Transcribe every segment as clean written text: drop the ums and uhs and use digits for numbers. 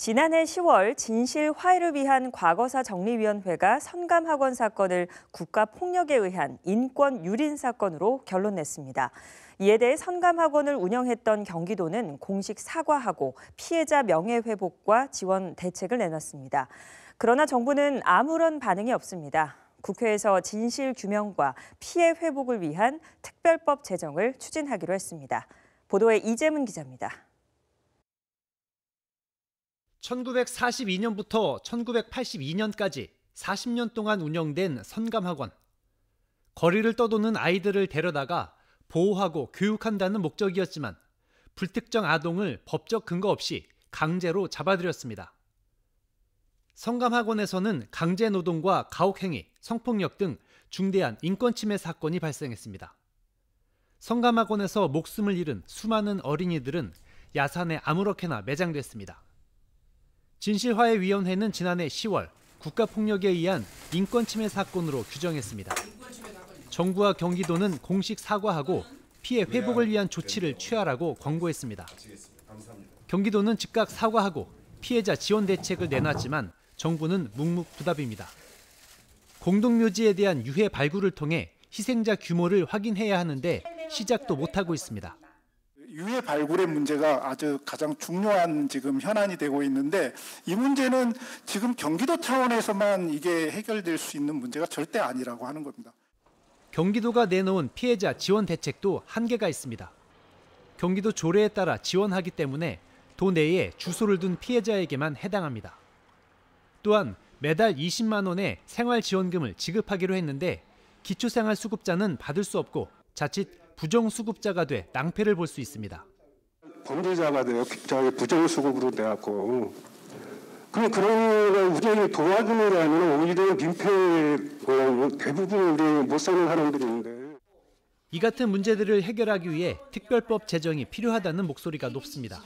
지난해 10월 진실 화해를 위한 과거사 정리위원회가 선감학원 사건을 국가폭력에 의한 인권 유린 사건으로 결론냈습니다. 이에 대해 선감학원을 운영했던 경기도는 공식 사과하고 피해자 명예회복과 지원 대책을 내놨습니다. 그러나 정부는 아무런 반응이 없습니다. 국회에서 진실 규명과 피해 회복을 위한 특별법 제정을 추진하기로 했습니다. 보도에 이재문 기자입니다. 1942년부터 1982년까지 40년 동안 운영된 선감학원. 거리를 떠도는 아이들을 데려다가 보호하고 교육한다는 목적이었지만 불특정 아동을 법적 근거 없이 강제로 잡아들였습니다. 선감학원에서는 강제노동과 가혹행위, 성폭력 등 중대한 인권침해 사건이 발생했습니다. 선감학원에서 목숨을 잃은 수많은 어린이들은 야산에 아무렇게나 매장됐습니다. 진실화해위원회는 지난해 10월 국가폭력에 의한 인권침해 사건으로 규정했습니다. 정부와 경기도는 공식 사과하고 피해 회복을 위한 조치를 취하라고 권고했습니다. 경기도는 즉각 사과하고 피해자 지원 대책을 내놨지만 정부는 묵묵부답입니다. 공동묘지에 대한 유해 발굴을 통해 희생자 규모를 확인해야 하는데 시작도 못하고 있습니다. 유해 발굴의 문제가 아주 가장 중요한 지금 현안이 되고 있는데 이 문제는 지금 경기도 차원에서만 이게 해결될 수 있는 문제가 절대 아니라고 하는 겁니다. 경기도가 내놓은 피해자 지원 대책도 한계가 있습니다. 경기도 조례에 따라 지원하기 때문에 도 내에 주소를 둔 피해자에게만 해당합니다. 또한 매달 20만 원의 생활지원금을 지급하기로 했는데 기초생활수급자는 받을 수 없고 자칫 부정수급자가 돼 낭패를 볼 수 있습니다. 범죄자가 돼요. 부정수급으로 돼갖고 그런 걸 우리에게 도와주는 게 아니라 오히려 민폐 대부분 우리 못 사는 사람들인데. 이 같은 문제들을 해결하기 위해 특별법 제정이 필요하다는 목소리가 높습니다.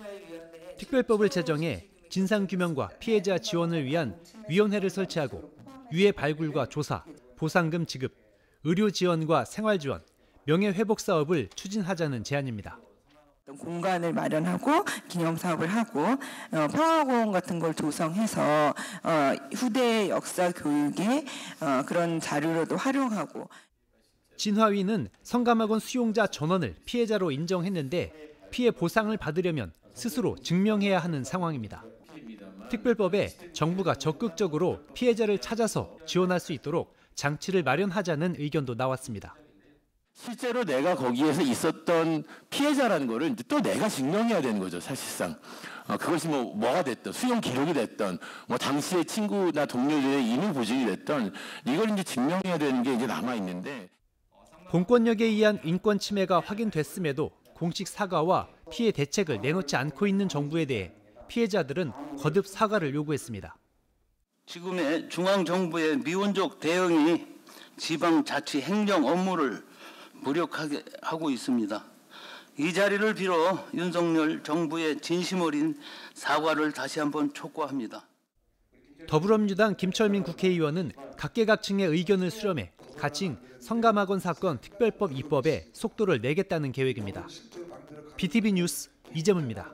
특별법을 제정해 진상규명과 피해자 지원을 위한 위원회를 설치하고 유해 발굴과 조사, 보상금 지급, 의료 지원과 생활 지원, 명예회복 사업을 추진하자는 제안입니다. 공간을 마련하고 기념사업을 하고 평화공원 같은 걸 조성해서 후대 역사 교육에 그런 자료로도 활용하고. 진화위는 선감학원 수용자 전원을 피해자로 인정했는데 피해 보상을 받으려면 스스로 증명해야 하는 상황입니다. 특별법에 정부가 적극적으로 피해자를 찾아서 지원할 수 있도록 장치를 마련하자는 의견도 나왔습니다. 실제로 내가 거기에서 있었던 피해자라는 거를 이제 또 내가 증명해야 되는 거죠, 사실상. 그것이 뭐가 됐든, 수용 기록이 됐든, 당시의 친구나 동료들의 임의 보증이 됐든, 이걸 이제 증명해야 되는 게 이제 남아있는데. 공권력에 의한 인권 침해가 확인됐음에도 공식 사과와 피해 대책을 내놓지 않고 있는 정부에 대해 피해자들은 거듭 사과를 요구했습니다. 지금의 중앙정부의 미온적 대응이 지방자치 행정 업무를 무력하게 하고 있습니다. 이 자리를 빌어 윤석열 정부의 진심 어린 사과를 다시 한번 촉구합니다. 더불어민주당 김철민 국회의원은 각계각층의 의견을 수렴해 가칭 선감학원 사건 특별법 입법에 속도를 내겠다는 계획입니다. BTV 뉴스 이재문입니다.